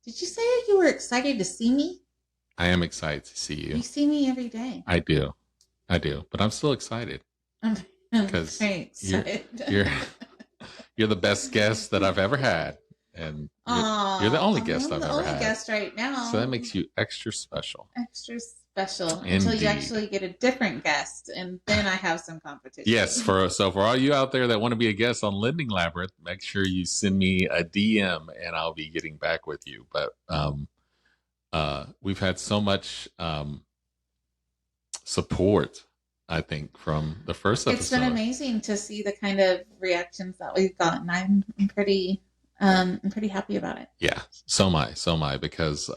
Did you say you were excited to see me? I am excited to see You you. see me every day. I do. I do. But I'm still excited I'm, I'm because very you're excited. you're you're the best guest that I've ever had. And you're the only Aw, guest I'm I've the ever only had. guest right So that now. makes you extra special. Extra special until you Indeed. actually get a different guest, and then I have some Yes, competition. for all you out there that want to be a guest on Lending Labyrinth, make sure you send me a DM and I'll be getting back with you. But we've had so much support, I think, from the first It's been episode. amazing to see the kind of reactions that we've gotten. I'm pretty happy about it. Yeah, so am I, because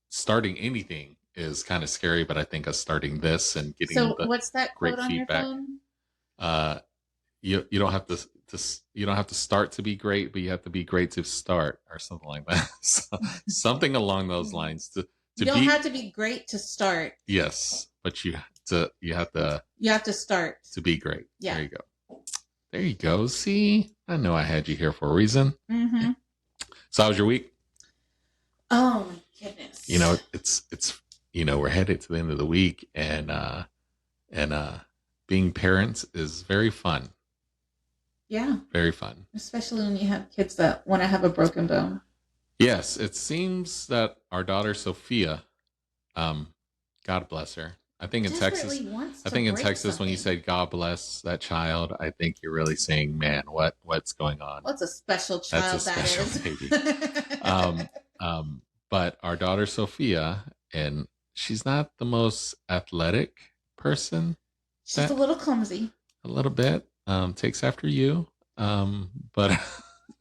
starting anything is kind of scary, but I think us starting this and getting So, the what's that quote great on your feedback, phone? uh, you don't have you don't have to start to be great, but you have to be great to start, or something like that. So, something along those lines You to don't be have to be great to start. yes, but you have You have to start. to be great. Yeah. There you go. There you go. See, I know I had you here for a reason. Mm-hmm. So, how was your week? Oh my goodness. It's we're headed to the end of the week, and being parents is very fun. Yeah. Very fun. Especially when you have kids that want to have a broken bone. Yes, it seems that our daughter Sophia, um, God bless her. Desperately wants I to think in break Texas when you something. say God bless that child, I think you're really saying, man, what's going on? What's a special That's a child that special is? baby. Um, but our daughter Sophia, and she's not the most athletic person. She's a That little clumsy. a little bit takes after you, but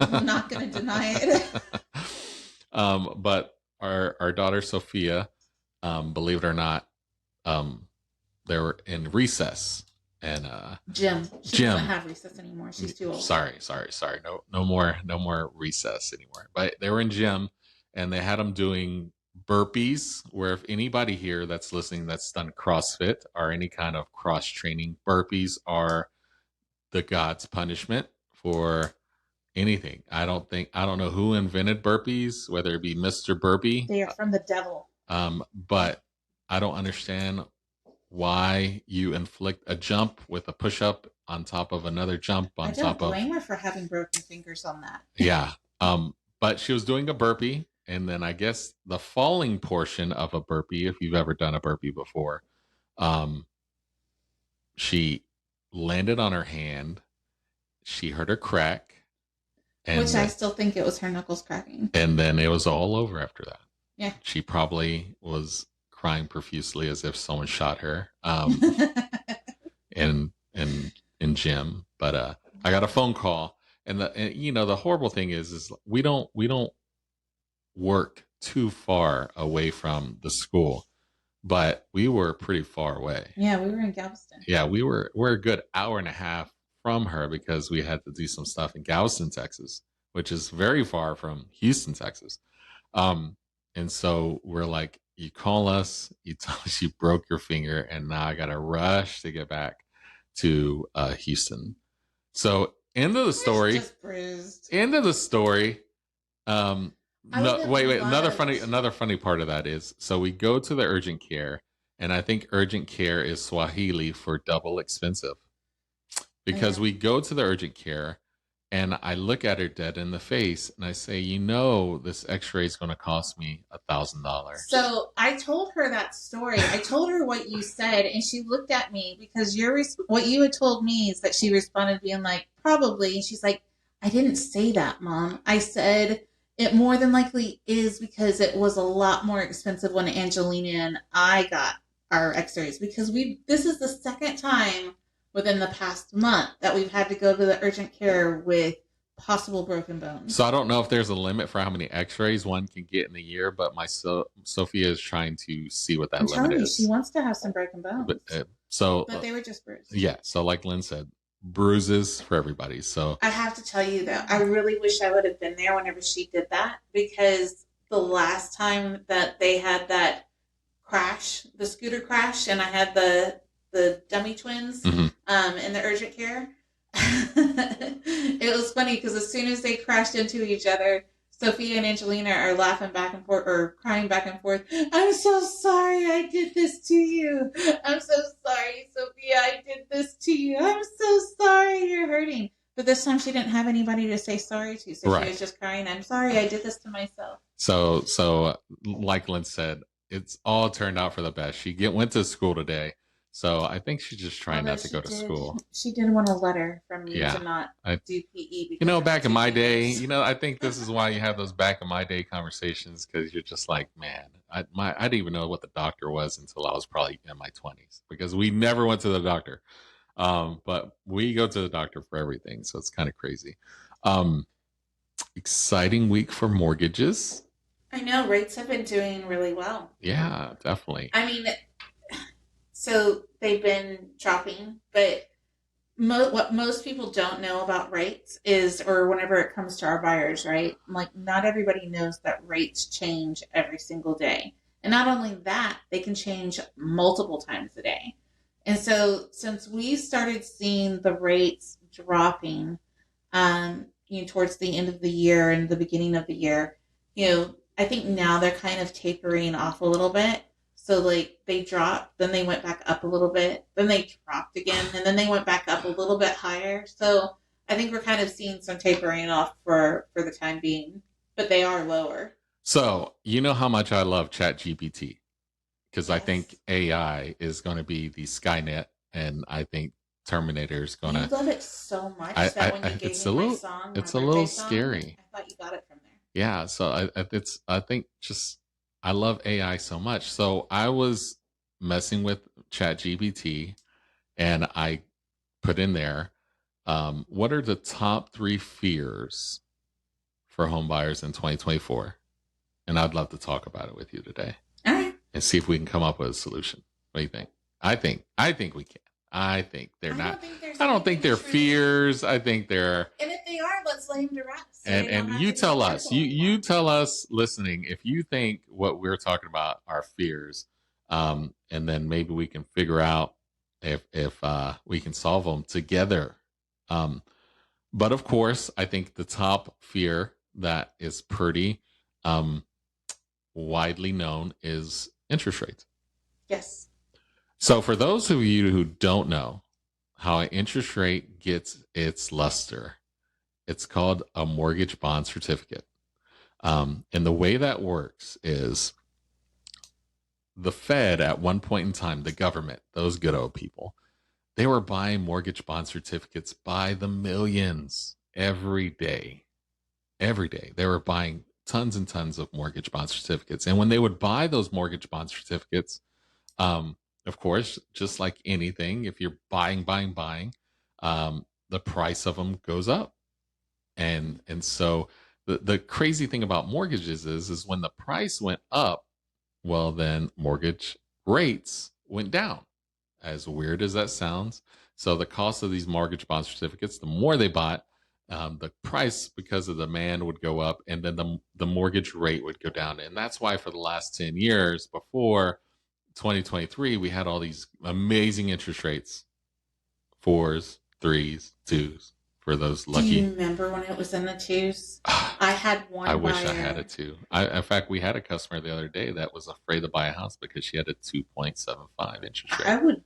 I'm not going to deny it. but our daughter Sophia, believe it or not, um, they were in recess, and Jim. She doesn't Jim. have recess anymore. She's too old. Sorry. No more recess anymore. But they were in gym, and they had them doing burpees. Where if anybody here that's listening that's done CrossFit or any kind of cross training, burpees are the God's punishment for anything. I don't know who invented burpees, whether it be Mr. Burpee, They are from the devil. but I don't understand why you inflict a jump with a push up on top of another jump I on don't top of blame her for having broken fingers on that. yeah. But she was doing a burpee, and then I guess the falling portion of a burpee, if you've ever done a burpee before, um, she landed on her hand. She heard her crack, Which and I still think it was her knuckles cracking. then it was all over after that. Yeah. She probably was crying profusely as if someone shot her. In in gym, but I got a phone call, and the horrible thing is we don't work too far away from the school, but we were pretty far away. Yeah, we were in Galveston. Yeah, we're a good hour and a half from her because we had to do some stuff in Galveston, Texas, which is very far from Houston, Texas. Um, and so we're like, you call us, you tell us you broke your finger, and now I got to rush to get back to Houston. So end of the story. Just bruised. End of the story. No, wait. Loved. Another funny part of that is, so we go to the urgent care, and I think urgent care is Swahili for double expensive, because we go to the urgent care, and I look at her dead in the face, and I say, this X-ray is going to cost me $1,000. So I told her that story. I told her what you said, and she looked at me because what you had told me is that she responded being like, probably. And she's like, I didn't say that, Mom. I said it more than likely is because it was a lot more expensive when Angelina and I got our X-rays, because this is the second time within the past month that we've had to go to the urgent care with possible broken bones. So I don't know if there's a limit for how many X-rays one can get in a year, but my Sophia is trying to see what that limit is. She wants to have some broken bones, but they were just bruised. Yeah. So like Lynn said, bruises for everybody. So I have to tell you though, I really wish I would have been there whenever she did that, because the last time that they had that crash, the scooter crash, and I had the dummy twins in the urgent care. It was funny because as soon as they crashed into each other, Sophia and Angelina are laughing back and forth or crying back and forth. I'm so sorry I did this to you. I'm so sorry, Sophia, I did this to you. I'm so sorry you're hurting. But this time she didn't have anybody to say sorry to, so she was just crying. I'm sorry I did this to myself. So like Lynn said, it's all turned out for the best. She went to school today. So I think she's just trying not to go to school. She did want a letter from you to not do PE. You know, back in my day, I think this is why you have those back in my day conversations, because you're just like, man, I didn't even know what the doctor was until I was probably in my 20s, because we never went to the doctor. But we go to the doctor for everything. So it's kind of crazy. Exciting week for mortgages. I know rates have been doing really well. Yeah, definitely. I mean, so they've been dropping, but what most people don't know about rates is, or whenever it comes to our buyers, right? Like, not everybody knows that rates change every single day. And not only that, they can change multiple times a day. And so since we started seeing the rates dropping, towards the end of the year and the beginning of the year, I think now they're kind of tapering off a little bit. So, like, they dropped, then they went back up a little bit, then they dropped again, and then they went back up a little bit higher. So, I think we're kind of seeing some tapering off for the time being, but they are lower. So, you know how much I love ChatGPT, because I think AI is going to be the Skynet, and I think Terminator is going to. You love it so much that when you gave me my song, it's a little scary. I thought you got it from there. Yeah, so I think just. I love AI so much. So I was messing with ChatGPT, and I put in there, what are the top 3 fears for home buyers in 2024? And I'd love to talk about it with you today. All right. And see if we can come up with a solution. What do you think? I think we can. I think they're not. I don't think they're fears. I think they're. And if they are, let's lay them to rest. And you tell us. You tell us listening if you think what we're talking about are fears, and then maybe we can figure out if we can solve them together. But of course, I think the top fear that is pretty widely known is interest rates. Yes. So for those of you who don't know how an interest rate gets its luster, it's called a mortgage bond certificate. And the way that works is the Fed at one point in time, the government, those good old people, they were buying mortgage bond certificates by the millions every day. Every day. They were buying tons and tons of mortgage bond certificates. And when they would buy those mortgage bond certificates, of course, just like anything, if you're buying, the price of them goes up. And so the crazy thing about mortgages is when the price went up, well, then mortgage rates went down. As weird as that sounds. So the cost of these mortgage bond certificates, the more they bought, the price, because of demand, would go up, and then the mortgage rate would go down. And that's why for the last 10 years before 2023, we had all these amazing interest rates, 4s, 3s, 2s, for those lucky. Do you remember when it was in the 2s? I had one. I wish I had a 2. In fact, we had a customer the other day that was afraid to buy a house because she had a 2.75 interest rate. I would.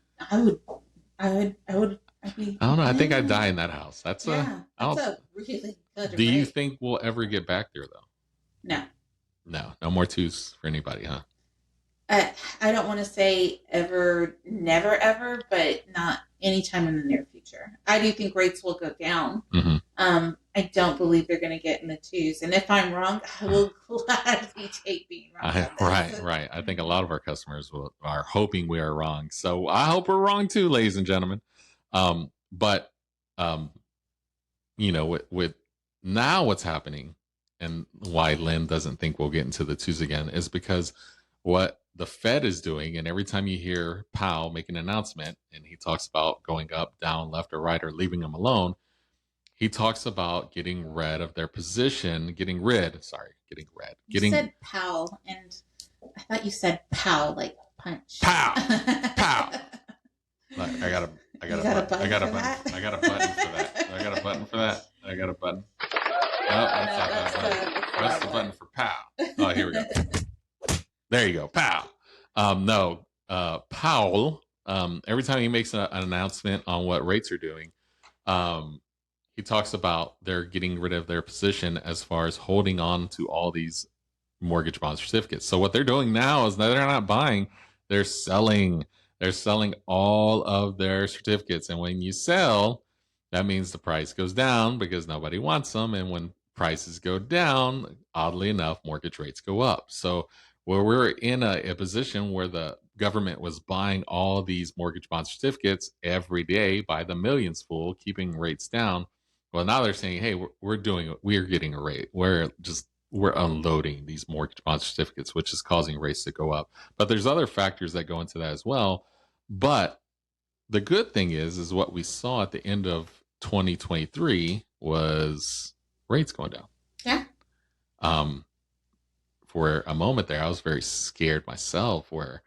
I don't know. I think I'd die in that house. That's a really good. Do you think we'll ever get back there though? No more 2s for anybody, huh? I don't want to say ever, never, ever, but not anytime in the near future. I do think rates will go down. Mm-hmm. I don't believe they're going to get in the 2s. And if I'm wrong, I will gladly take being wrong. Right. I think a lot of our customers are hoping we are wrong. So I hope we're wrong too, ladies and gentlemen. But with now what's happening and why Lynn doesn't think we'll get into the 2s again is because what the Fed is doing, and every time you hear Powell make an announcement and he talks about going up, down, left, or right, or leaving them alone, he talks about getting rid of their position, You said Powell, and I thought you said Pow, like punch. Pow. I got a button for that. Oh, that's not that button. Press the button for pow. Oh, here we go. There you go. Pow. No, Powell, every time he makes an announcement on what rates are doing, he talks about they're getting rid of their position as far as holding on to all these mortgage bond certificates. So what they're doing now is they're not buying, they're selling. They're selling all of their certificates. And when you sell, that means the price goes down because nobody wants them. And when prices go down, oddly enough, mortgage rates go up. So where we're in a position where the government was buying all these mortgage bond certificates every day by the millions full, keeping rates down. Well, now they're saying, hey, we're getting a rate. We're unloading these mortgage bond certificates, which is causing rates to go up. But there's other factors that go into that as well. But the good thing is what we saw at the end of 2023 was rates going down. Yeah. For a moment there, I was very scared myself. Where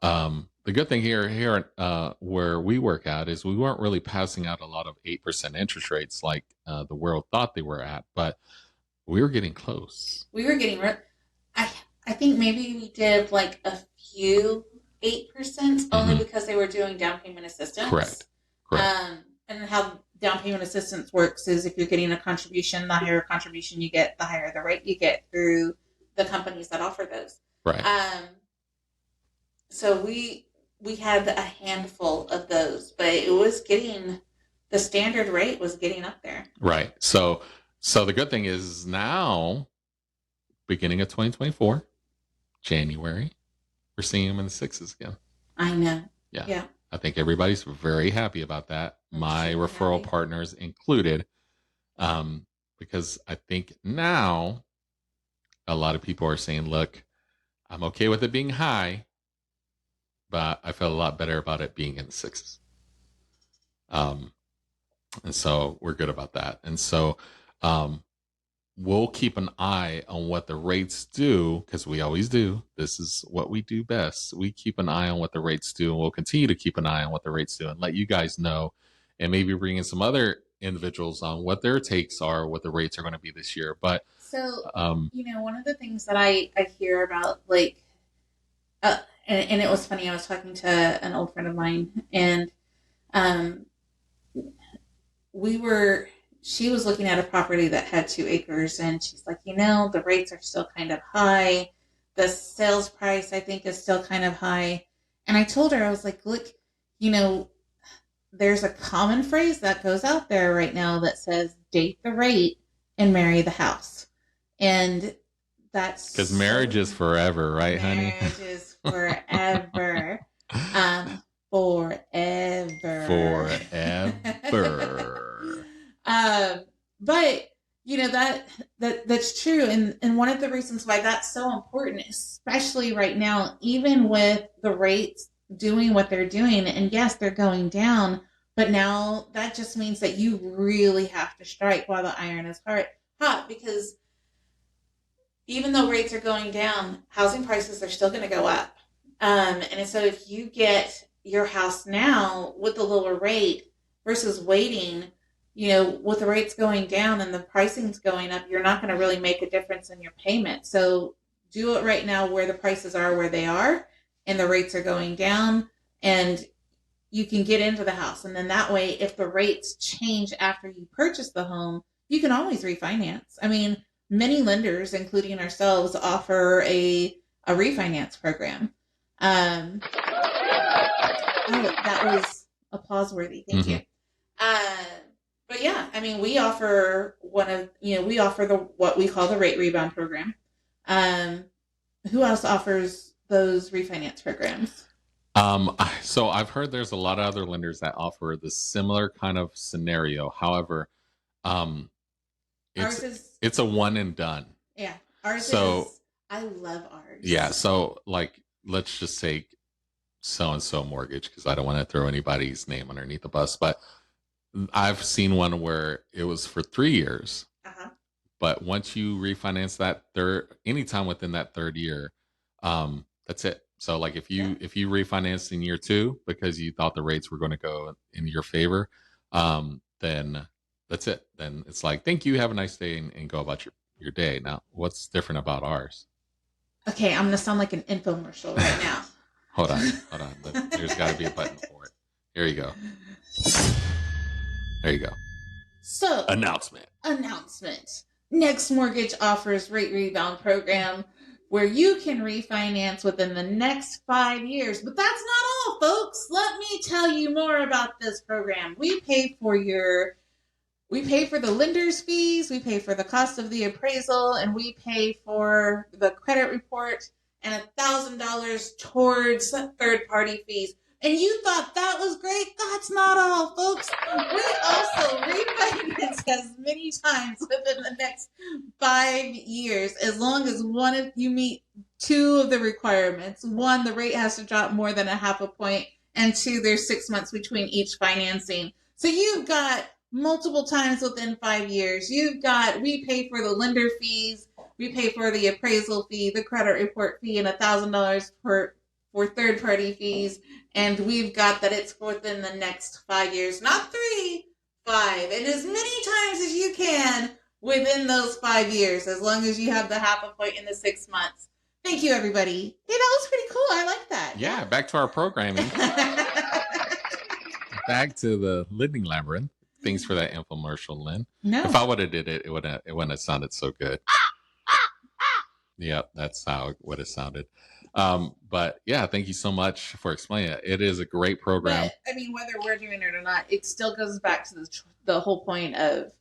the good thing here where we work at is we weren't really passing out a lot of 8% interest rates like the world thought they were at, but we were getting close. We were getting. I think maybe we did like a few 8% only because they were doing down payment assistance. Correct. And how down payment assistance works is if you're getting a contribution, the higher contribution you get, the higher the rate you get through the companies that offer those. Right. So we had a handful of those, but it was the standard rate was getting up there. Right. So the good thing is now, beginning of 2024, January, we're seeing them in the sixes again. I know. Yeah. I think everybody's very happy about that. My referral partners included, because I think now a lot of people are saying, look, I'm okay with it being high, but I felt a lot better about it being in the sixes. And so we're good about that. And so we'll keep an eye on what the rates do, because we always do. This is what we do best. We keep an eye on what the rates do, and we'll continue to keep an eye on what the rates do and let you guys know, and maybe bring in some other individuals on what their takes are, what the rates are going to be this year. But so, one of the things that I hear about, like, and it was funny, I was talking to an old friend of mine, and she was looking at a property that had 2 acres, and she's like, the rates are still kind of high. The sales price, I think, is still kind of high. And I told her, I was like, look, there's a common phrase that goes out there right now that says, date the rate and marry the house. And that's because marriage is forever, right, honey? Marriage is forever. Forever. But that's true. And one of the reasons why that's so important, especially right now, even with the rates doing what they're doing, and yes, they're going down, but now that just means that you really have to strike while the iron is hot, because even though rates are going down, housing prices are still going to go up. And so if you get your house now with a lower rate versus waiting, with the rates going down and the pricing's going up, you're not going to really make a difference in your payment. So do it right now where the prices are where they are and the rates are going down, and you can get into the house. And then that way, if the rates change after you purchase the home, you can always refinance. I mean, many lenders, including ourselves, offer a refinance program. Oh, that was applause worthy. Thank you. But yeah, I mean, we offer what we call the rate rebound program. Who else offers those refinance programs? So I've heard there's a lot of other lenders that offer the similar kind of scenario. However, it's a one and done. Yeah. I love ours. Yeah. So let's just say so-and-so mortgage, because I don't want to throw anybody's name underneath the bus, but I've seen one where it was for 3 years. Uh-huh. But once you refinance that anytime within that third year, that's it. So if you refinance in year 2 because you thought the rates were going to go in your favor, then that's it. Then it's like, thank you, have a nice day, and go about your day. Now, what's different about ours? Okay, I'm gonna sound like an infomercial right now. Hold on. There's got to be a button for it. Here you go. There you go. So, Announcement. Next Mortgage offers rate rebound program where you can refinance within the next 5 years. But that's not all, folks. Let me tell you more about this program. We pay for the lender's fees, we pay for the cost of the appraisal, and we pay for the credit report and $1,000 towards third-party fees. And you thought that was great? That's not all, folks. We also refinance as many times within the next 5 years, as long as one of you meet two of the requirements. One, the rate has to drop more than a half a point, and two, there's 6 months between each financing. So you've got multiple times within 5 years. We pay for the lender fees, we pay for the appraisal fee, the credit report fee, and $1,000 for third-party fees. And we've got that it's within the next 5 years, not 3, 5, and as many times as you can within those 5 years, as long as you have the half a point in the 6 months. Thank you, everybody. Hey, that was pretty cool. I like that. Yeah, back to our programming. Back to the Living Labyrinth. Thanks for that infomercial, Lynn. No. If I would have did it, it wouldn't have sounded so good. Yeah, that's how it would have sounded. But yeah, thank you so much for explaining it. It is a great program. But, I mean, whether we're doing it or not, it still goes back to the whole point of,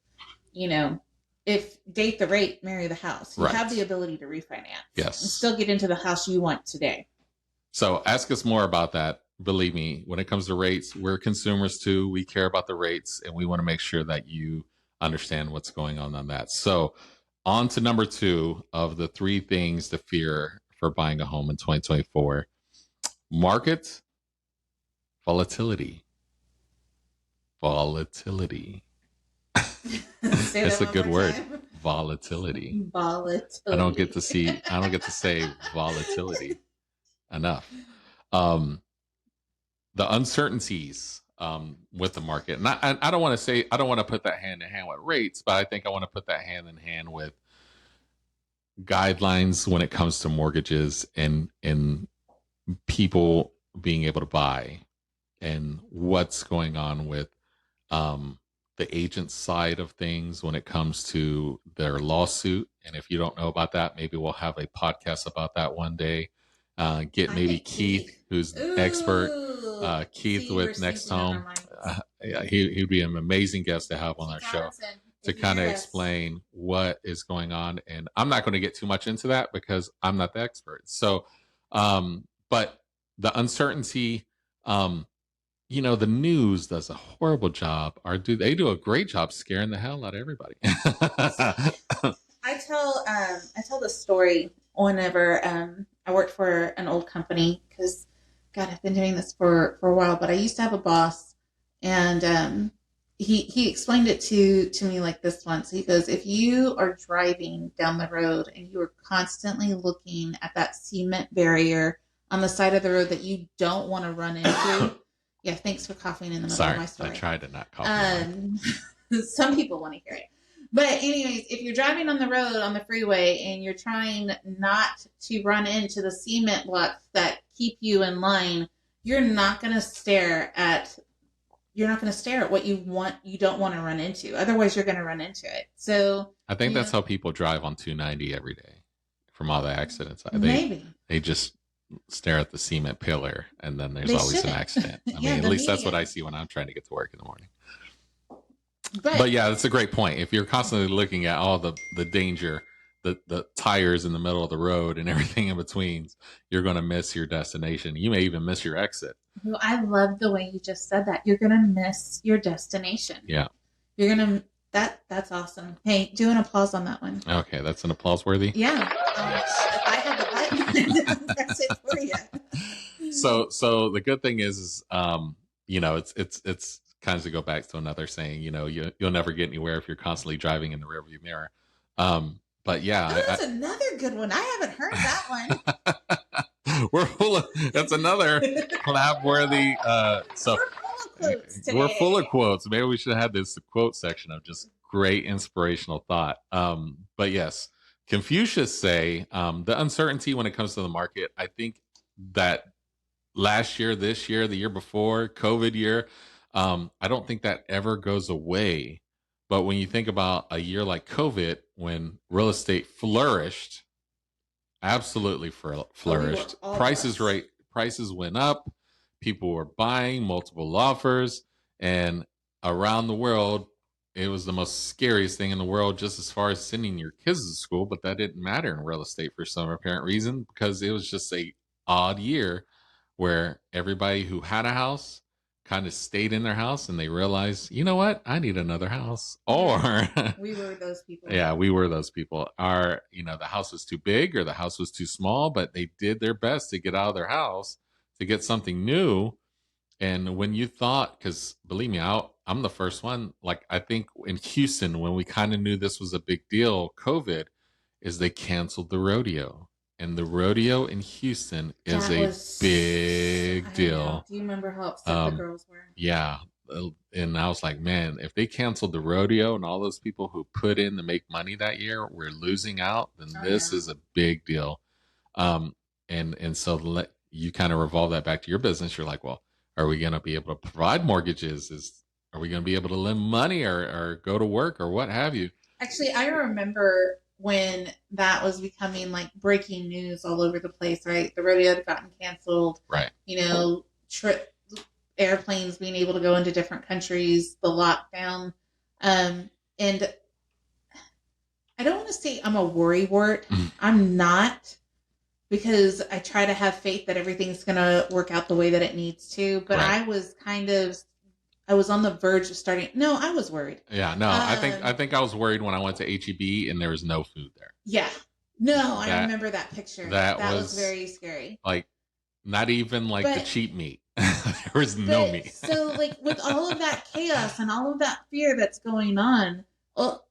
if date the rate, marry the house. You have the ability to refinance. Yes. And still get into the house you want today. So ask us more about that. Believe me, when it comes to rates, we're consumers too. We care about the rates, and we want to make sure that you understand what's going on that. So on to number 2 of the 3 things to fear for buying a home in 2024. Market volatility. It's a good word. Volatility. I don't get to say volatility enough. The uncertainties with the market. And I don't want to put that hand in hand with rates, but I think I want to put that hand in hand with guidelines when it comes to mortgages and people being able to buy, and what's going on with the agent side of things when it comes to their lawsuit. And if you don't know about that, maybe we'll have a podcast about that one day. Get maybe Keith, who's expert. Keith with Next Home. He'd be an amazing guest to have on our show to kind of explain what is going on. And I'm not going to get too much into that because I'm not the expert. So, but the uncertainty, the news does a horrible job, they do a great job scaring the hell out of everybody. I tell the story whenever I worked for an old company, because God, I've been doing this for a while, but I used to have a boss, and he explained it to me like this once. He goes, if you are driving down the road and you are constantly looking at that cement barrier on the side of the road that you don't want to run into. Yeah, thanks for coughing in the middle of my story. I tried to not cough. Some people want to hear it. But anyways, if you're driving on the road on the freeway and you're trying not to run into the cement blocks that keep you in line, you're not going to stare at what you don't want to run into. Otherwise, you're going to run into it. So I think that's how people drive on 290 every day from all the accidents. They just stare at the cement pillar, and then there's always an accident. I mean, at least that's what I see when I'm trying to get to work in the morning. But yeah, that's a great point. If you're constantly looking at all the danger, the tires in the middle of the road and everything in between, you're going to miss your destination. You may even miss your exit. Well, I love the way you just said that. You're going to miss your destination. Yeah. You're going to, that's awesome. Hey, do an applause on that one. Okay. That's an applause worthy. Yeah. If I had the button, that's it for you. So the good thing is it's kind of to go back to another saying, you'll never get anywhere if you're constantly driving in the rearview mirror. But yeah, that's another good one. I haven't heard that one. That's another collab worthy. So we're full of quotes today. We're full of quotes. Maybe we should have had this quote section of just great inspirational thought. But yes, Confucius say the uncertainty when it comes to the market. I think that last year, this year, the year before, COVID year, I don't think that ever goes away. But when you think about a year like COVID, when real estate flourished, absolutely Oh, we were flourished. all blessed. Prices went up. People were buying multiple offers, and around the world, it was the most scariest thing in the world, just as far as sending your kids to school. But that didn't matter in real estate for some apparent reason because it was just a odd year where everybody who had a house kind of stayed in their house and they realized, you know what, I need another house, or We were those people. yeah, we were those people. The house was too big or the house was too small, but they did their best to get out of their house to get something new. And when you thought, because believe me, I'm the first one, like I think in Houston, when we kind of knew this was a big deal, COVID, is they canceled the rodeo. And the rodeo in Houston is That a was, big I know. deal. Do you remember how upset the girls were? Yeah. And I was like, man, if they canceled the rodeo and all those people who put in to make money that year were losing out, then I this know. is a big deal. And so you kind of revolve that back to your business. You're like, well, are we going to be able to provide mortgages? Are we going to be able to lend money or go to work or what have you? Actually, I remember when that was becoming like breaking news all over the place, right? The rodeo had gotten canceled. Right. Airplanes being able to go into different countries, the lockdown. And I don't want to say I'm a worrywart. I'm not, because I try to have faith that everything's going to work out the way that it needs to. But Right. I was on the verge of starting. No, I was worried. Yeah, no, I think I was worried when I went to HEB and there was no food there. Yeah. No, I remember that picture. That was very scary. Like, not even like the cheap meat. There was no meat. So, like, with all of that chaos and all of that fear that's going on,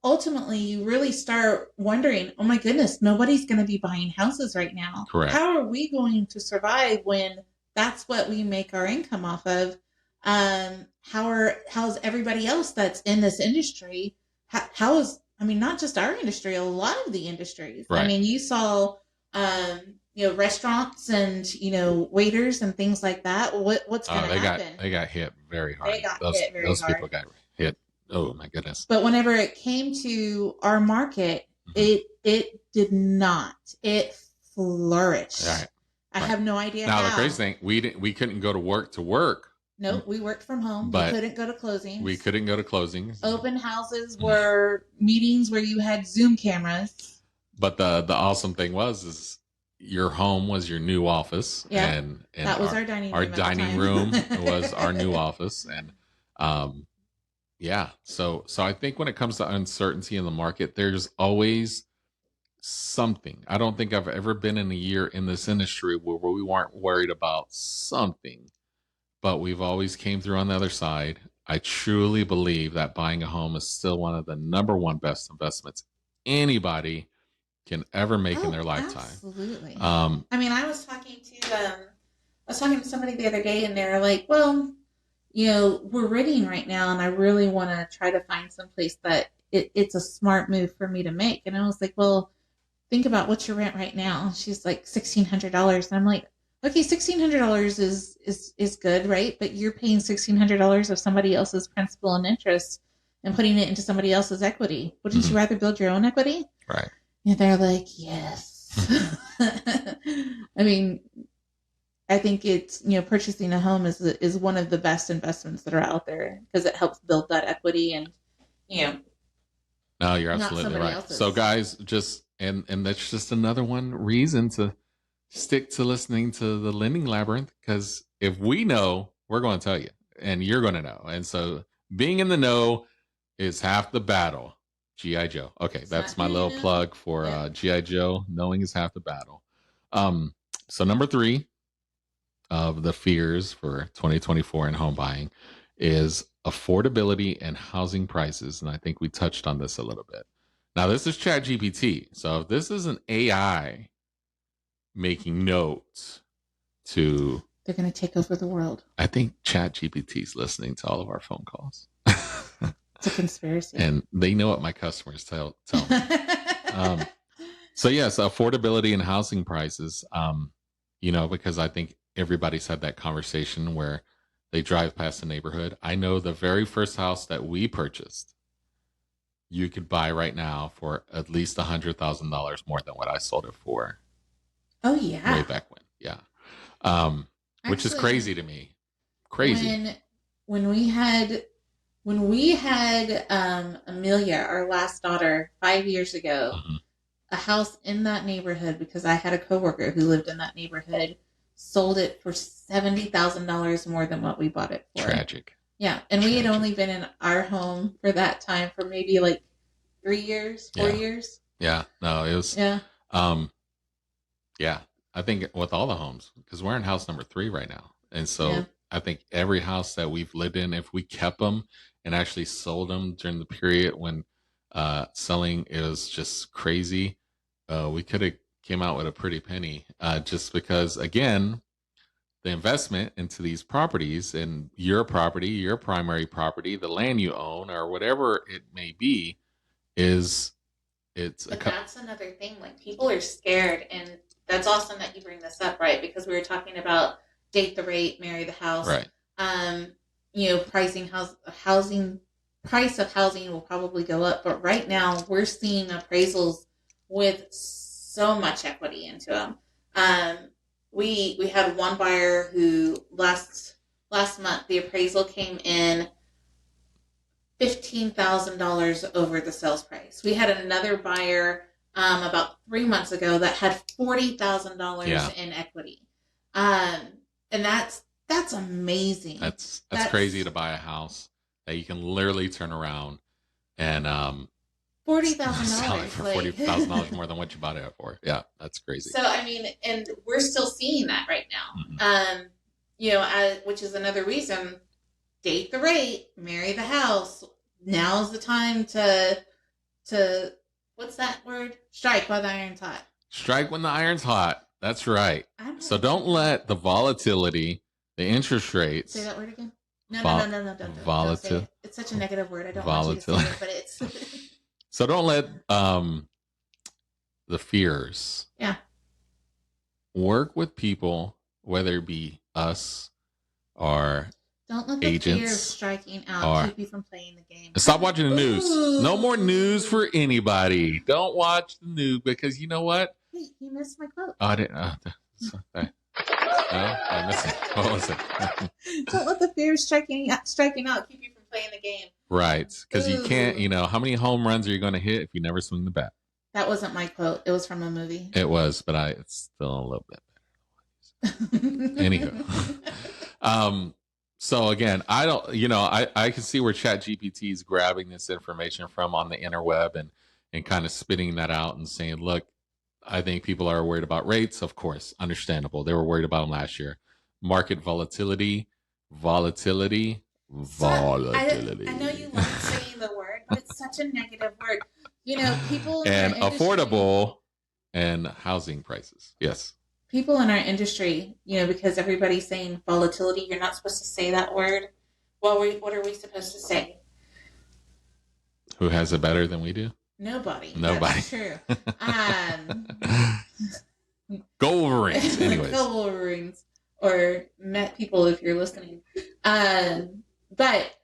ultimately, you really start wondering, oh my goodness, nobody's going to be buying houses right now. Correct. How are we going to survive when that's what we make our income off of? How's everybody else that's in this industry? Not just our industry, a lot of the industries. Right. I mean, you saw, restaurants and, waiters and things like that. What's going to happen? They got hit very hard. Those people got hit. Oh my goodness. But whenever it came to our market, it did not. It flourished. Right. I have no idea now, how. the crazy thing, we couldn't go to work. Nope, we worked from home. We couldn't go to closings. Open houses were meetings where you had Zoom cameras. But the awesome thing is your home was your new office. Yeah. And that was our dining room. Our dining room was our new office. And yeah. So I think when it comes to uncertainty in the market, there's always something. I don't think I've ever been in a year in this industry where we weren't worried about something. But we've always came through on the other side. I truly believe that buying a home is still one of the number one best investments anybody can ever make in their lifetime. Absolutely. I was talking to somebody the other day, and they're like, "Well, we're renting right now, and I really want to try to find some place that it's a smart move for me to make." And I was like, "Well, think about what's your rent right now." She's like $1,600, and I'm like, okay, $1,600 is good, right? But you're paying $1,600 of somebody else's principal and interest and putting it into somebody else's equity. Wouldn't you rather build your own equity? Right. And they're like, yes. I think it's, purchasing a home is one of the best investments that are out there because it helps build that equity and, No, you're absolutely right. Else's. So guys, and that's just another one reason to stick to listening to the Lending Labyrinth, because if we know, we're going to tell you and you're going to know. And so being in the know is half the battle. G.I. Joe. Okay, that's my little plug for G.I. Joe. Knowing is half the battle. So number 3 of the fears for 2024 in home buying is affordability and housing prices. And I think we touched on this a little bit. Now, this is ChatGPT. So if this is an AI making notes they're going to take over the world. I think ChatGPT is listening to all of our phone calls. It's a conspiracy. And they know what my customers tell me. So yes, affordability and housing prices, because I think everybody's had that conversation where they drive past the neighborhood. I know the very first house that we purchased, you could buy right now for at least $100,000 more than what I sold it for. Oh yeah. Way back when. Yeah. Which is crazy to me. Crazy. When we had Amelia, our last daughter, 5 years ago, a house in that neighborhood, because I had a coworker who lived in that neighborhood, sold it for $70,000 more than what we bought it for. Tragic. Yeah, and we had only been in our home for that time for maybe like 4 years. Yeah, no, it was. Yeah. Yeah, I think with all the homes, because we're in house number 3 right now, and so I think every house that we've lived in, if we kept them and actually sold them during the period when selling is just crazy, we could have came out with a pretty penny. Just because, again, the investment into these properties and your property, your primary property, the land you own, or whatever it may be, that's another thing. Like, people are scared, and that's awesome that you bring this up, right? Because we were talking about date the rate, marry the house. Right. Pricing housing. Price of housing will probably go up, but right now we're seeing appraisals with so much equity into them. We had one buyer who last month the appraisal came in $15,000 over the sales price. We had another buyer about 3 months ago that had $40,000 in equity, and that's amazing. That's crazy to buy a house that you can literally turn around and $40,000 for $40,000 more than what you bought it for. Yeah, that's crazy. So I mean, and we're still seeing that right now. Which is another reason: date the rate, marry the house. Now's the time to what's that word? Strike while the iron's hot. Strike when the iron's hot. That's right. So don't let the volatility, the interest rates. Say that word again. No, don't say it. It's such a negative word. I don't want you to say it, but it's. So don't let the fears. Yeah. Work with people, whether it be us or don't let the agents fear of striking out keep you from playing the game. Stop watching the news. No more news for anybody. Don't watch the news, because you know what? Hey, you missed my quote. Oh, I didn't. I missed it. What was it? Don't let the fear of striking out keep you from playing the game. Right, because you can't. How many home runs are you going to hit if you never swing the bat? That wasn't my quote. It was from a movie. It was, but it's still a little bit better. Anywho, so again, I don't. I can see where ChatGPT is grabbing this information from on the interweb and kind of spitting that out and saying, look, I think people are worried about rates. Of course, understandable. They were worried about them last year. Market volatility. I know you love saying the word, but it's such a negative word. People and affordable and housing prices. Yes. People in our industry, because everybody's saying volatility, you're not supposed to say that word. Well, what are we supposed to say? Who has it better than we do? Nobody. That's true. Go Wolverines. Anyways. Go Wolverines. Or Met people if you're listening. But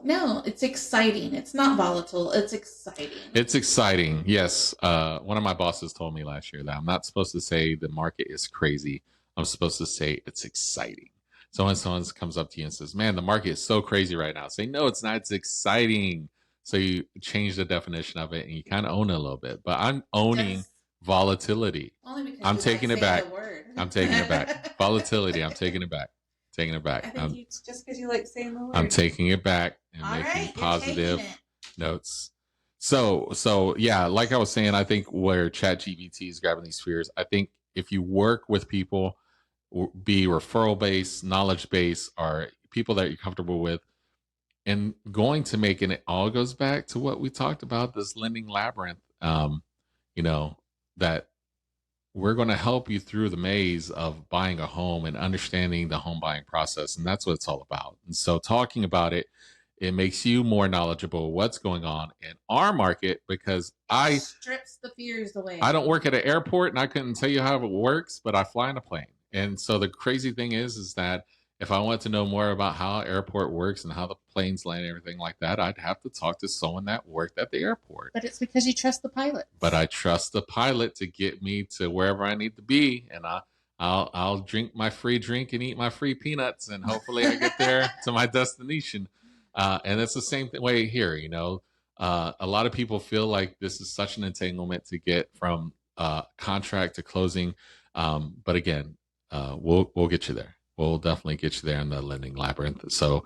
no, it's exciting. It's not volatile. It's exciting. It's exciting. Yes. One of my bosses told me last year that I'm not supposed to say the market is crazy. I'm supposed to say it's exciting. So when someone comes up to you and says, man, the market is so crazy right now, say, no, it's not. It's exciting. So you change the definition of it and you kind of own it a little bit. But I'm owning volatility. Only because I'm taking it back. The word. I'm taking it back. Volatility. I'm taking it back. Taking it back. I think it's just because you like saying the word. I'm taking it back and making positive notes. So yeah, like I was saying, I think where ChatGPT is grabbing these fears, I think if you work with people, be referral based, knowledge based, or people that you're comfortable with, and going to make it all goes back to what we talked about, this lending labyrinth, that we're going to help you through the maze of buying a home and understanding the home buying process. And that's what it's all about. And so talking about it It makes you more knowledgeable what's going on in our market, because strips the fears away. I don't work at an airport and I couldn't tell you how it works, but I fly in a plane. And so the crazy thing is that if I want to know more about how an airport works and how the planes land and everything like that, I'd have to talk to someone that worked at the airport. But it's because you trust the pilot. But I trust the pilot to get me to wherever I need to be, and I'll drink my free drink and eat my free peanuts, and hopefully I get there to my destination. And it's the same way here. You know, a lot of people feel like this is such an entanglement to get from contract to closing, but again, we'll get you there. We'll definitely get you there in the lending labyrinth. So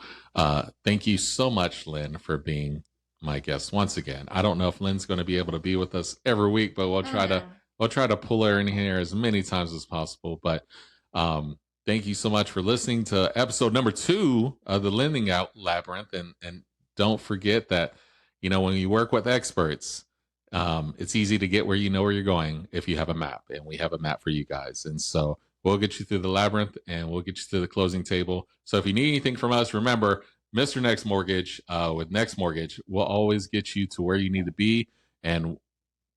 thank you so much, Lynn, for being my guest once again. I don't know if Lynn's going to be able to be with us every week, but we'll try to pull her in here as many times as possible. But thank you so much for listening to episode number 2 of the Lending Out Labyrinth. And don't forget that, you know, when you work with experts, it's easy to get where you know where you're going if you have a map, and we have a map for you guys. And so we'll get you through the labyrinth, and we'll get you to the closing table. So if you need anything from us, remember, Mr. Next Mortgage, with Next Mortgage, we'll always get you to where you need to be, and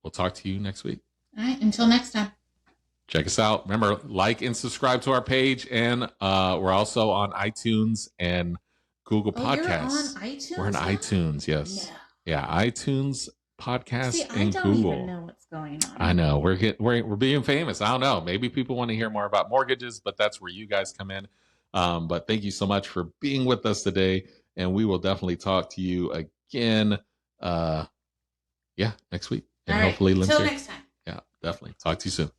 we'll talk to you next week. All right, until next time. Check us out. Remember, like and subscribe to our page, and we're also on iTunes and Google Podcasts. You're on iTunes? We're on iTunes, yes. No. Yeah, iTunes, Podcasts, and I don't Google. even know what's going on. I know we're being famous. I don't know. Maybe people want to hear more about mortgages, but that's where you guys come in. But thank you so much for being with us today, and we will definitely talk to you again. Next week, and hopefully, until next time. Yeah, definitely. Talk to you soon.